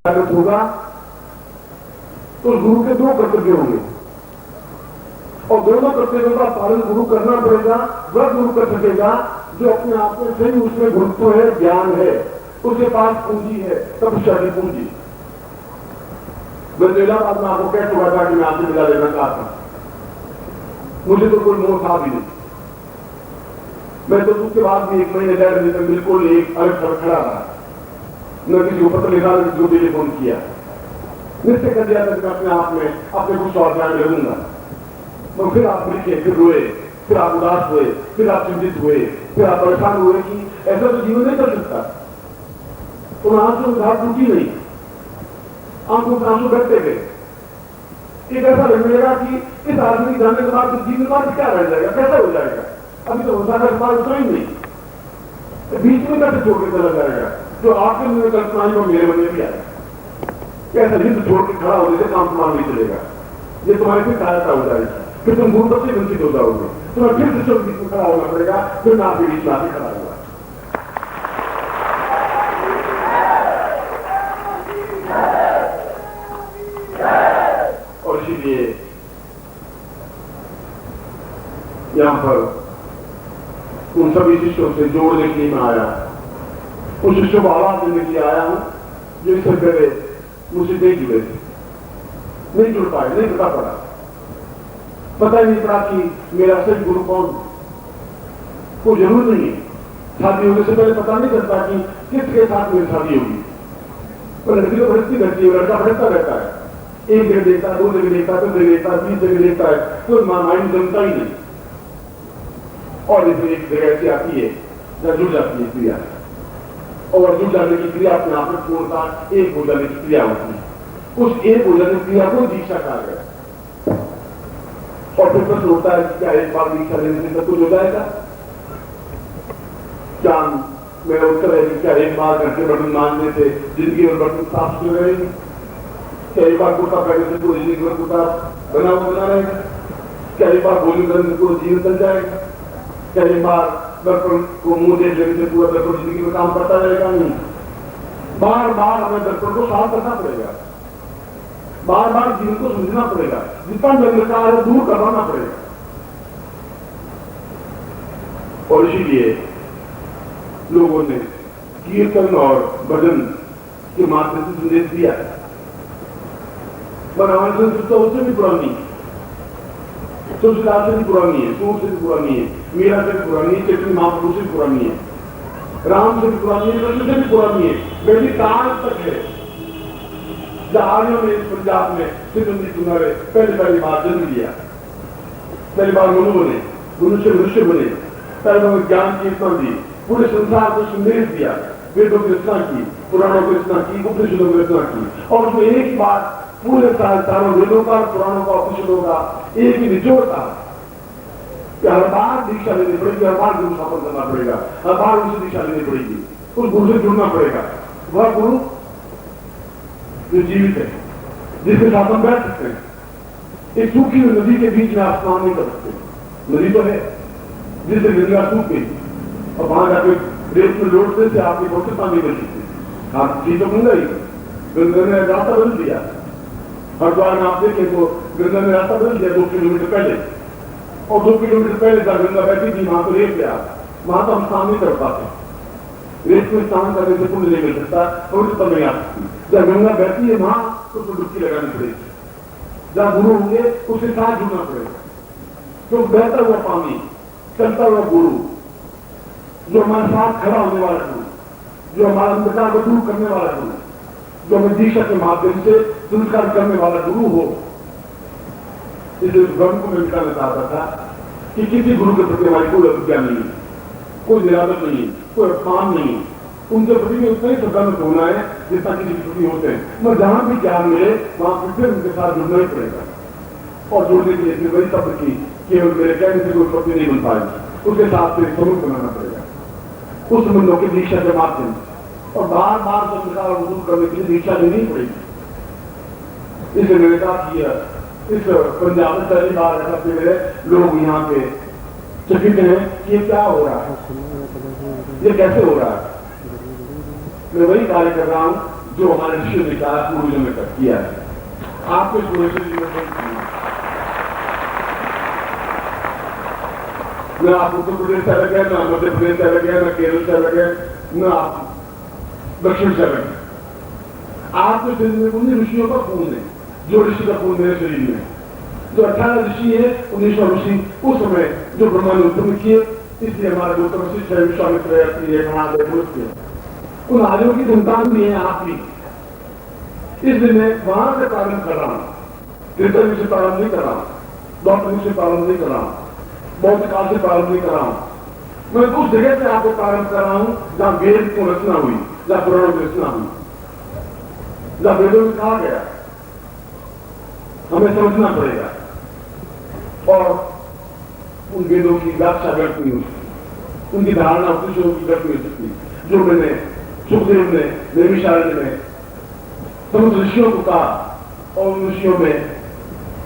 स्वागत होगा तो गुरु के दो कर्तव्य होंगे और दोनों कर्तव्यों का पालन गुरु करना पड़ेगा। वह गुरु कर सकेगा जो अपने आप में सही उसमें गुरुत्व है, ज्ञान है, उसके पास पूंजी है, तपस्या पूंजी। इलाहाबाद में आपको कैसे हुआ था कि मैं आपसे मिला लेना चाहता हूं, मुझे तो कोई मोह था भी नहीं। मैं तो उसके बाद भी 1 महीने 1.5 महीने तक बिल्कुल एक अलग सड़क खड़ा रहा, न किसी को पत्र लिखा न किसी को टेलीफोन किया, निश्चय कर दिया था कि मैं अपने आप में अपने कुछ और ध्यान रहूंगा। तो फिर आप लिखे, फिर रोए, फिर आप उदास हुए, फिर आप चिंतित हुए, फिर आप परेशान हुए कि ऐसा तो जीवन नहीं कर सकता। तो आंसू उधार टूटी नहीं, आंखों में आंसू घटते गए। एक ऐसा लगेगा कि इस आदमी जाने के बाद तो जीवन बाद क्या रह जाएगा, कैसा हो जाएगा। अभी तो होता है समाज उतना ही नहीं, बीच में कैसे छोड़ के चला जाएगा। जो आपके मुझे कल्पना ही वो मेरे मन में भी आएगा। कैसा हिंद छोड़ के खड़ा होने से काम समान नहीं चलेगा, ये तुम्हारी फिर सहायता हो जाएगी, फिर तुम गुरुत्व से वंचित हो जाओगे, तुम्हें फिर से बीच में खड़ा होना पड़ेगा, फिर मैं आपके बीच में आके खड़ा होगा। और इसीलिए यहां पर उन सभी शिष्यों से जोड़ने के लिए मैं आया, उन शिष्यों को आवाज देने के लिए आया हूं जो इससे पहले मुझसे नहीं जुड़े थे, नहीं जुड़ पाए, नहीं पता ही नहीं पड़ा कि मेरा सही गुरु कौन। कोई जरूर नहीं है, शादी होने से पहले पता नहीं चलता कि किसके साथ मेरी शादी होगी, पर लड़की तो भटकती रहती है, लड़का भटकता रहता है, एक जगह देखता है, 2 जगह देखता है, 3 जगह देखता है, 20 जगह देखता है, कोई माइंड जमता ही नहीं। और इसमें एक जगह ऐसी आती है जहां जुड़ जाती है क्रिया, और जुड़ जाने की क्रिया अपने आप में पूर्णता एक हो जाने की क्रिया होती है। उस एक हो जाने की क्रिया को दीक्षा कहा गया। और फिर प्रश्न होता है कि क्या एक बार दीक्षा लेने से सब कुछ हो जाएगा? क्या मेरा उत्तर है कि क्या एक बार घर के बर्तन मांजने से जिंदगी में बर्तन साफ सुथरे रहेंगे? क्या एक बार कुर्ता पहनने से पूरी जिंदगी में कुर्ता बना रहेगा? क्या एक बार भोजन करने से पूरा जीवन चल जाएगा? क्या एक बार दर्पण को मुंह देख लेने से पूरा दर्पण जिंदगी में काम करता रहेगा? नहीं, बार बार हमें दर्पण को साफ करना पड़ेगा, बार बार जीवन को समझना पड़ेगा, जितना अंधकार है दूर करवाना पड़ेगा। और इसीलिए लोगों ने कीर्तन और भजन के माध्यम से संदेश दिया है। पर हमारी संस्कृति उससे भी पुरानी है, तुलसीदास से भी पुरानी है, सूर से भी पुरानी है, मीरा से भी पुरानी है, चैतन्य महाप्रभु से भी पुरानी है, राम से भी पुरानी है, कृष्ण से भी पुरानी है, वैदिक काल तक है। आर्यों ने पंजाब में सिंधु किनारे पहली बार जन्म लिया, पहली बार मनु बने, मनुष्य बने, पहले ज्ञान की रचना दी, पूरे संसार को संदेश दिया, वेदों की रचना की, पुराणों की रचना की, उपनिषदों की रचना की। और उसमें एक ही बात पूरे चारों वेदों का, पुराणों का, उपनिषदों का एक ही निचोड़ था कि हर बार दीक्षा लेनी पड़ेगी, हर बार गुरु स्थापन करना पड़ेगा, हर बार उनसे दीक्षा लेनी पड़ेगी, उस गुरु से जुड़ना पड़ेगा। वह गुरु जो जीवित है, जिसके साथ हम बैठ सकते हैं। एक सूखी हुई नदी के बीच में आप स्नान नहीं कर सकते, नदी तो है जिससे गंगा सूख गई और वहां जाके रेत में लौटने से आपकी पवित्रता नहीं बच सकती। आप चीज तो गंगा ही, गंगा ने रास्ता बदल दिया। हरिद्वार में आप देखें तो गंगा ने रास्ता बदल दिया 2 किलोमीटर पहले, और 2 किलोमीटर पहले जब गंगा बैठी थी वहां तो रेत गया, वहां तो हम स्नान नहीं कर पाते, रेत में स्नान करने से पुण्य नहीं मिल सकता, पवित्रता नहीं आ सकती। जब गंगा बहती है वहां तो उसको डुबकी लगानी पड़ेगी, जहां गुरु होंगे उसके साथ जुड़ना पड़ेगा। तो बहता हुआ पानी, चलता हुआ गुरु, जो हमारे साथ खड़ा होने वाला गुरु, जो हमारा अंधकार को दूर करने वाला गुरु, जो हमें दीक्षा के माध्यम से संस्कार करने वाला गुरु हो। इसलिए भ्रम को मैं मिटाना चाहता था कि किसी गुरु के प्रति हमारी कोई अभिज्ञा नहीं है, कोई निरादर नहीं है, कोई अपमान नहीं है। उनके प्रति भी उतना ही श्रद्धालु होना है जितना किसी के प्रति होते हैं। मगर जहां भी ज्ञान मिले वहां फिर उनके साथ जुड़ना ही पड़ेगा। और जोड़ने के लिए इतनी बड़ी तब की केवल मेरे कहने से कोई प्रति नहीं बन पाएगी, उसके साथ फिर समूह बनाना पड़ेगा, उस संबंधों की दीक्षा के माध्यम से, और बार बार संस्कार वसूल करने के लिए दीक्षा लेनी पड़ेगी। इसलिए मैंने कहा कि इस पंजाब में पहली बार ऐसा फिर लोग यहाँ पे चकित हैं कि ये क्या हो रहा है, ये कैसे हो रहा है। मैं वही कार्य कर रहा हूं जो हमारे ऋषियों ने कहा, पूर्वजों ने किया है। आपको इस पूरे शरीर में नहीं करना। न आप उत्तर प्रदेश से अलग है, न मध्य प्रदेश से अलग है, न केरल से अलग है, न आप दक्षिण से अलग है। आपके शरीर में उन्हीं ऋषियों का खून है, जो ऋषि का खून मेरे शरीर में। जो 18 ऋषि है, 19वां ऋषि उस समय जो ब्रह्मा ने उत्पन्न किए, इसलिए हमारे गौतम वशिष्ठ है, विश्वामित्र है, उन आर्यों की संतान भी है आप ही। इसलिए मैं वहां से प्रारंभ कर रहा हूं, कीर्तन से प्रारंभ नहीं कर रहा हूं, डॉक्टर से प्रारंभ नहीं कर रहा हूं, बौद्ध काल से प्रारंभ नहीं कर रहा हूं। मैं उस जगह से आपको प्रारंभ कर रहा हूं जहां वेद को रचना हुई, जहां पुराणों की रचना हुई, जहां वेदों में कहा गया। हमें समझना पड़ेगा और उन वेदों की व्याख्या व्यक्त नहीं हो सकती, उनकी धारणा उपनिषदों की व्यक्त नहीं हो सकती। जो मैंने सुखदेव ने नैमिषारण्य में समस्त ऋषियों को कहा, और उन ऋषियों में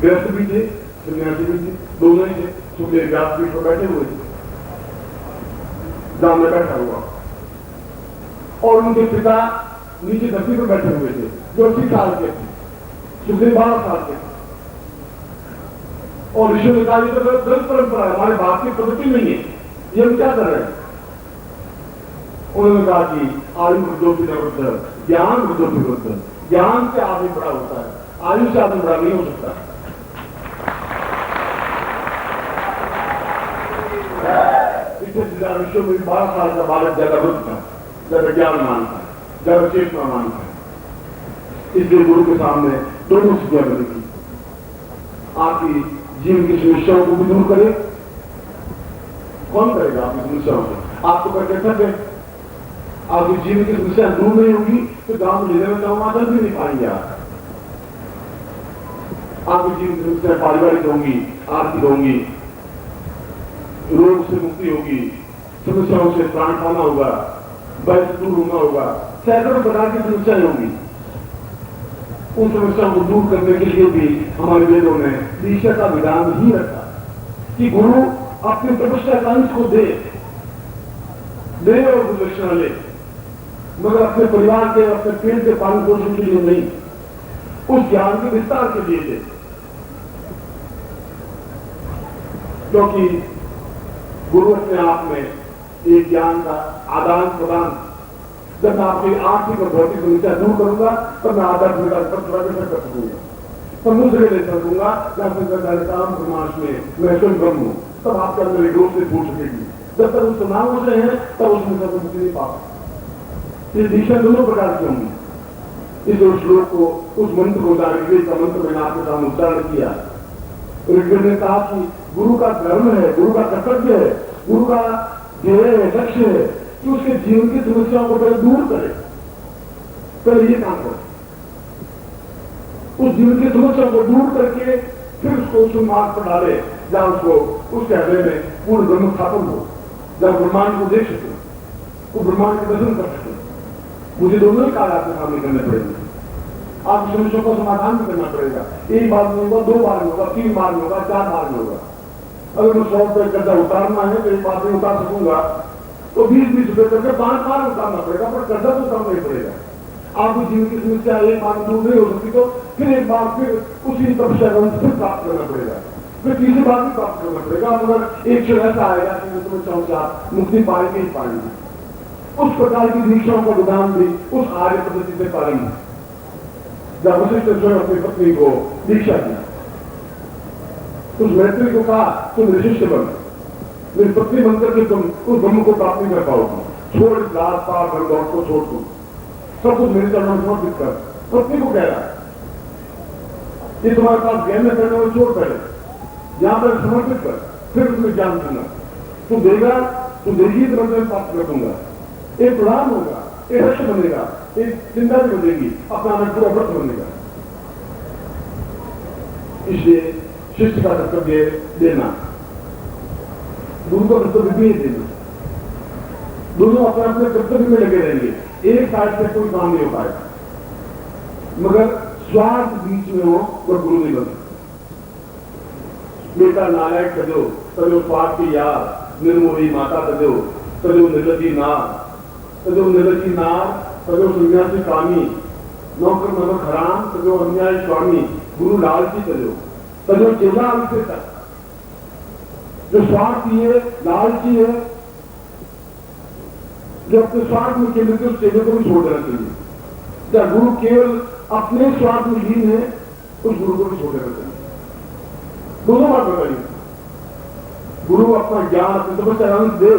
गृहस्थ भी थे, सन्यासी भी थे, दोनों ही थे। सुखदेव व्यासपीठ पर बैठे हुए थे, जहां में बैठा हुआ, और उनके पिता नीचे धरती पर बैठे हुए थे, जो 80 साल के थे, सुखदेव 12 साल के थे। और ऋषियों ने कहा, ये तो गलत परंपरा है, हमारे बाप की पद्धति नहीं है, ये हम क्या कर रहे हैं। उन्होंने कहा कि आयु वृद्धोपि न वृद्ध, ज्ञान वृद्धोपि वृद्ध। ज्ञान से आदमी बड़ा होता है, आयु से आदमी बड़ा नहीं हो सकता। इससे विश्व में 12 साल का बालक ज्यादा वृद्ध था, ज्यादा ज्ञानमान था, ज्यादा चेतनामान था। इसलिए गुरु के सामने दोनों स्थितियां बनी थी। आपकी जीवन की समस्याओं को भी दूर करे। कौन करेगा आपकी समस्याओं को? आप तो करके थक गए। आपकी जीवन की समस्या दूर नहीं होगी तो गांव में लेने में माता भी नहीं पाएंगे आप। आपकी जीवन की समस्या पारिवारिक होंगी, आर्थिक होंगी, रोग से मुक्ति होगी, समस्याओं से प्राण पाना होगा, भय से दूर होना होगा, सैकड़ों प्रकार की समस्याएं होंगी। उन समस्याओं को दूर करने के लिए भी हमारे वेदों ने दीक्षा का विधान ही रखा कि गुरु अपने तपस्या का अंश को दे और गुरुदक्षिणा ले, मगर अपने परिवार के, अपने पेट के पालन पोषण के लिए नहीं, उस ज्ञान के विस्तार के लिए दे। क्योंकि गुरु अपने आप में एक ज्ञान का आदान प्रदान। जब मैं आपकी आर्थिक और भौतिक समस्या दूर करूंगा तब मैं आध्यात्मिक कर सकूंगा, समुद्र ले सकूंगा, काम प्रमाश में मैं स्वयं ब्रह्म हूं, तब आपके अंदर एक रोग से फूट सकेगी। जब तक उस तनाव से है तब उसमें सब मुक्ति नहीं पा सकते। ये दीक्षा दोनों प्रकार की होंगी। इस श्लोक को, उस मंत्र को, ऋग्वेद का मंत्र मैंने आपके सामने उच्चारण किया। ऋग्वेद ने कहा कि गुरु का धर्म है, गुरु का कर्तव्य है, गुरु का ध्येय है, लक्ष्य है कि उसके जीवन की समस्याओं को पहले दूर करे, पहले ये काम करे। उस जीवन की समस्याओं को दूर करके फिर उसको उस मार्ग पर डाले जहां उसको उसके हृदय में पूर्ण ब्रह्म स्थापन हो, जहां ब्रह्मांड को देख सके, वो ब्रह्मांड के दर्शन कर सके। मुझे दोनों ही कार्य आपके सामने करने पड़ेंगे। आपकी समस्याओं का समाधान भी करना पड़ेगा। एक बार में होगा, 2 बार में होगा, 3 बार में होगा, 4 बार में होगा। अगर मैं 100 रुपये कर्जा उतारना है तो एक बार में उतार सकूंगा, तो 20-20 रुपये करके 5 बार उतारना पड़ेगा, पर कर्जा तो उतारना ही पड़ेगा। आपकी जीवन की समस्या एक बार दूर नहीं हो सकती, तो फिर एक बार फिर उसी तपस्या फिर प्राप्त करना पड़ेगा, फिर तीसरी बार भी प्राप्त करना पड़ेगा। मगर एक क्षण ऐसा आएगा कि मैं समस्याओं से आप मुक्ति पाएंगे ही पाएंगे। उस प्रकार की दीक्षाओं का विधान भी उस आर्य पद्धति से पाएंगे। जब वशिष्ठ ने अपनी पत्नी को दीक्षा दी, उस मैत्री को कहा तुम ऋषिष्ठ बन, मेरी पत्नी बनकर के तुम उस ब्रह्म को प्राप्त नहीं कर पाओगे। छोड़ लात पार घर दौड़ को छोड़ दो, सब कुछ मेरे चरणों में समर्पित कर। पत्नी को कह रहा है ये तुम्हारे पास ज्ञान में करने वाले छोड़ पहले यहां पर समर्पित कर, फिर उसमें ज्ञान दूंगा। तुम देगा, तुम देगी तो मैं प्राप्त कर दूंगा। एक प्रधान होगा, एक लक्ष्य बनेगा, एक चिंता भी बनेगी, अपना मैं पूरा व्रत बनेगा। इसलिए शिष्य का कर्तव्य देना, गुरु का कर्तव्य भी देना। दोनों अपने अपने कर्तव्य में लगे रहेंगे, एक साइड से कोई काम नहीं हो पाएगा। मगर स्वार्थ बीच में हो तो गुरु नहीं बन सकता। बेटा नालायक तजो तजो स्वार्थी यार, निर्मोही माता तजो तजो निर्लजी नार, तजो निर्लजी नार, तजो सन्यासी कामी, नौकर मनो खराम तजो अन्याय स्वामी गुरु लालची तजो चेला अभिषेक तक जो स्वार्थी है, लालची है, जो अपने स्वार्थ में केंद्रित उस चेले को भी छोड़ देना चाहिए। क्या गुरु केवल अपने स्वार्थ में लीन है, उस गुरु को भी छोड़ देना चाहिए। दोनों बात बताइए। गुरु अपना ज्ञान अपनी समस्या दे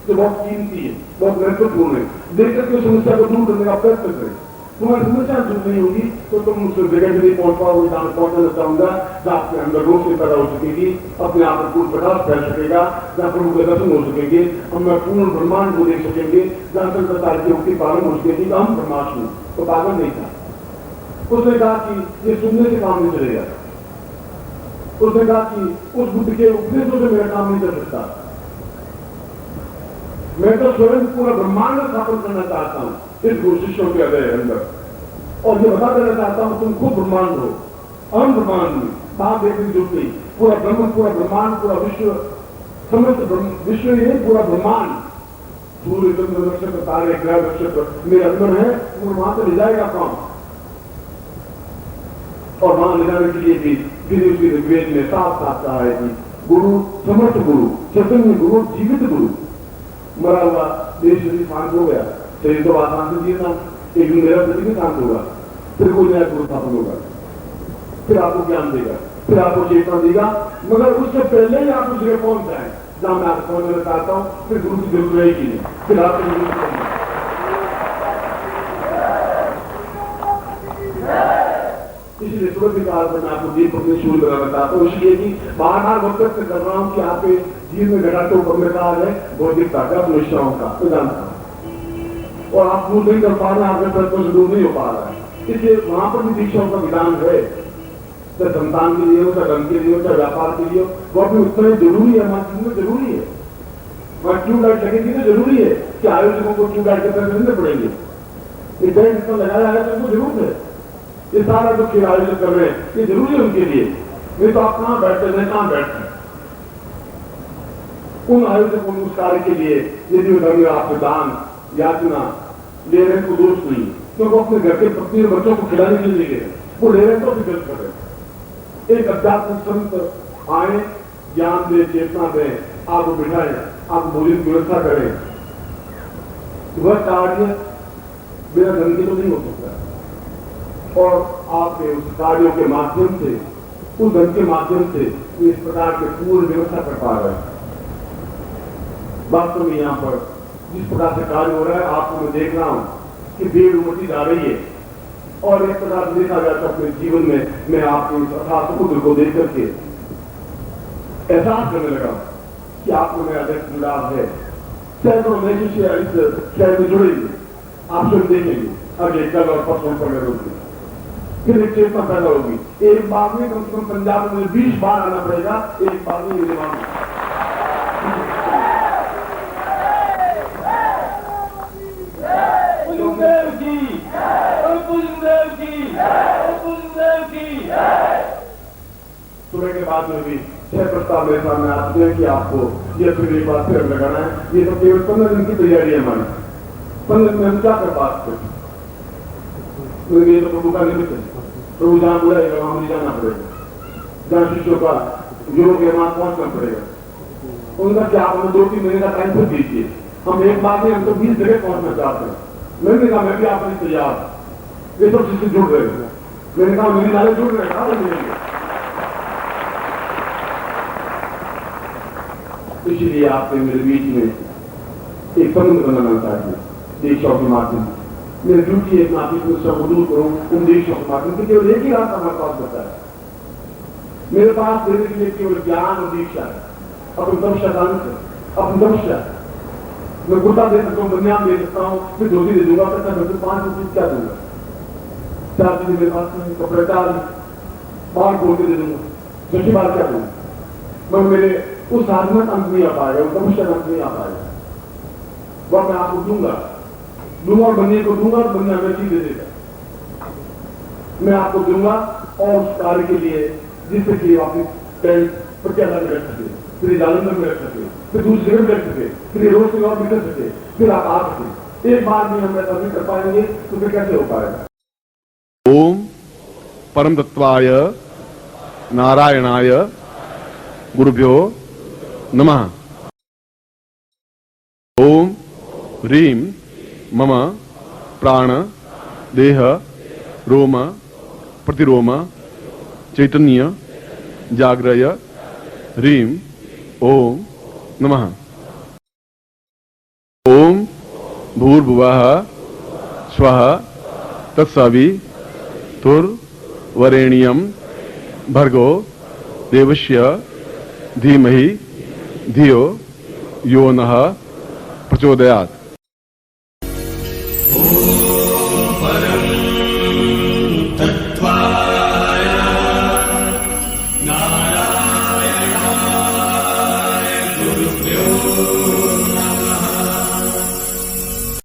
जो बहुत कीमती है, बहुत महत्वपूर्ण है, देकर के समस्या को दूर करने का प्रयत्न करें। तुम्हारी समस्या दूर नहीं होगी तो तुम उस जगह से नहीं पहुंच पाओगे जहां पहुंचना चाहूंगा, जहां आपके अंदर रोशनी पैदा हो सकेगी, अपने आप में पूर्ण प्रकाश फैल सकेगा, जहां प्रभु के दर्शन हो सकेंगे, हम पूर्ण ब्रह्मांड को देख सकेंगे, जहां संसार की मुक्ति पालन हो सकेगी। हम ब्रह्माष्टमी तो पागल नहीं था। उसने कहा कि ये सुनने से काम नहीं चलेगा। उसने कहा कि उस बुद्ध के उपदेशों से मेरा काम नहीं चल सकता। मैं तो स्वयं पूरा ब्रह्मांड स्थापन करना चाहता हूं इस गुरु शिष्यों के हृदय अंदर, और ये बता देना चाहता हूं तुम खुद ब्रह्मांड हो, हम ब्रह्मांड में बात देखने की जरूरत नहीं। पूरा ब्रह्म, पूरा ब्रह्मांड, पूरा विश्व, समस्त विश्व ही है, पूरा ब्रह्मांड, सूर्य चंद्र नक्षत्र तारे ग्रह नक्षत्र मेरे अंदर है, वो वहां से ले जाएगा कौन? और वहां ले जाने के लिए भी फिर उसकी ऋग्वेद में साफ साफ कहा है कि गुरु समर्थ गुरु, चैतन्य गुरु, जीवित गुरु। मरा हुआ देश यदि शांत हो गया, शरीर तो आसान से जीना, एक दिन मेरा शरीर भी शांत होगा, फिर कोई नया गुरु स्थापन होगा, फिर आपको ज्ञान देगा, फिर आपको चेतना देगा। मगर उससे पहले ही आप उस जगह पहुंच जाए जहां मैं आपको पहुंचना चाहता हूं, फिर गुरु की जरूरत रहेगी नहीं, फिर आपको जरूरत। इसलिए सुबह काल में मैं आपको दीप अपने शुरू कराना चाहता हूँ, इसलिए कि बार बार वक्त कर रहा हूँ कि आपके जीवन में घटाते ऊपर में कहा है बौद्धिकता का, निष्ठाओं का, तो जानता हूँ, और आप दूर नहीं कर पा रहे हैं, आपके प्रश्नों से दूर नहीं हो पा रहा है। इसलिए वहां पर भी दीक्षाओं का विधान है, चाहे संतान के लिए हो, चाहे धन के लिए हो, चाहे व्यापार के लिए हो, वो भी उतना ही जरूरी है, हमारे जीवन में जरूरी है। वहां ट्यूब लाइट लगेगी तो जरूरी है कि आयोजकों को ट्यूब लाइट के पैसे देने पड़ेंगे, ये बैंक इसमें लगाया है तो उनको जरूरत है। ये सारा जो खेल आयोजन कर रहे हैं ये जरूरी है उनके लिए, नहीं तो आप कहां बैठते हैं, कहां बैठते हैं। उन आयोजकों उस कार्य के लिए यदि वो आपसे दान याचना ले रहे हैं तो दोष नहीं, क्योंकि वो अपने घर के पत्नी और बच्चों को खिलाने के लिए ले रहे, वो ले रहे हैं तो भी गलत कर रहे हैं। एक अध्यात्मिक संत आए, ज्ञान दे, चेतना दे, आपको बिठाए, आप भोजन की व्यवस्था करें, वह कार्य बिना धन के तो नहीं हो सकता। और आपके उस कार्यों के माध्यम से, उस धन के माध्यम से इस प्रकार के पूर्ण व्यवस्था कर पा रहे हैं। वास्तव में यहाँ पर जिस प्रकार से कार्य हो रहा है, आपको मैं देख रहा हूं कि भीड़ उमड़ती जा रही है, और एक प्रकार से देखा जाए तो अपने जीवन में मैं आपके इस अथाह समुद्र को देख करके एहसास करने लगा कि आपको मेरा अधिक जुड़ाव है। सैकड़ों नए शिष्य इस शहर में जुड़ेंगे, आप स्वयं देखेंगे अगले कल और परसों पर होगी, फिर एक चेतना पैदा होगी। एक बार में कम से कम पंजाब में 20 बार आना पड़ेगा, एक बार में सुबह के बाद में भी 6 प्रस्ताव मेरे सामने आते हैं कि आपको ये फिर एक बार फिर लगाना है। ये तो केवल 15 दिन की तैयारी है हमारी। 15 दिन में हम क्या कर पाते हैं? ये तो प्रभु का निमित्त है, प्रभु जहां बुलाएगा वहां मुझे जाना पड़ेगा, जहां शिष्यों का योग है वहां पहुंचना पड़ेगा। उनका क्या आप 2-3 महीने का टाइम फिर दीजिए, हम एक बार में हम तो 20 जगह पहुंचना चाहते हैं। मैंने कहा मैं भी आपने तैयार, ये सब शिष्य जुड़ रहे हैं। मैंने कहा मेरे नारे जुड़ रहे हैं, इसलिए आपके मेरे बीच में एक संबंध बनाना चाहिए दीक्षाओं के माध्यम से। मेरी ड्यूटी है आपकी समस्या को दूर करूं उन दीक्षाओं के माध्यम से। केवल एक ही रास्ता हमारे पास बचा है, मेरे पास देने के लिए केवल ज्ञान और दीक्षा है। अपनी तपस्या दान से, अपनी तपस्या मैं कुर्ता दे सकता हूँ, बनियान दे सकता हूँ, फिर धोती दे दूंगा, 5 रुपये क्या दूंगा, 4 चीजें मेरे पास नहीं, कपड़े 4 बाहर खोल के दे दूंगा, छठी बार क्या दूंगा। मैं मेरे उस साधना अंत नहीं आ पाएगा, उस तपस्या अंत नहीं आ पाएगा। वह मैं आपको दूंगा और बनिए को दूंगा और बनिया में चीज दे देगा, मैं आपको दूंगा। और उस कार्य के लिए जिससे कि आप प्रत्याशा में रख सके, फिर जालंधर में रख सके, फिर दूसरी जगह में रख सके, फिर रोज से और निकल सके, फिर आप आ सके। एक बार भी हम ऐसा नहीं कर पाएंगे तो फिर कैसे हो पाएगा। ओम परम तत्वाय नारायणाय गुरुभ्यो नमः। ओम ह्रीं मम प्राण देह रोम प्रतिरोम चैतन्य जाग्रय ह्रीं ओम नमः। ओम भूर्भुवः स्वः तत्सवितुर्वरेण्यं भर्गो देवस्य धीमहि धियो यो नः प्रचोदयात्।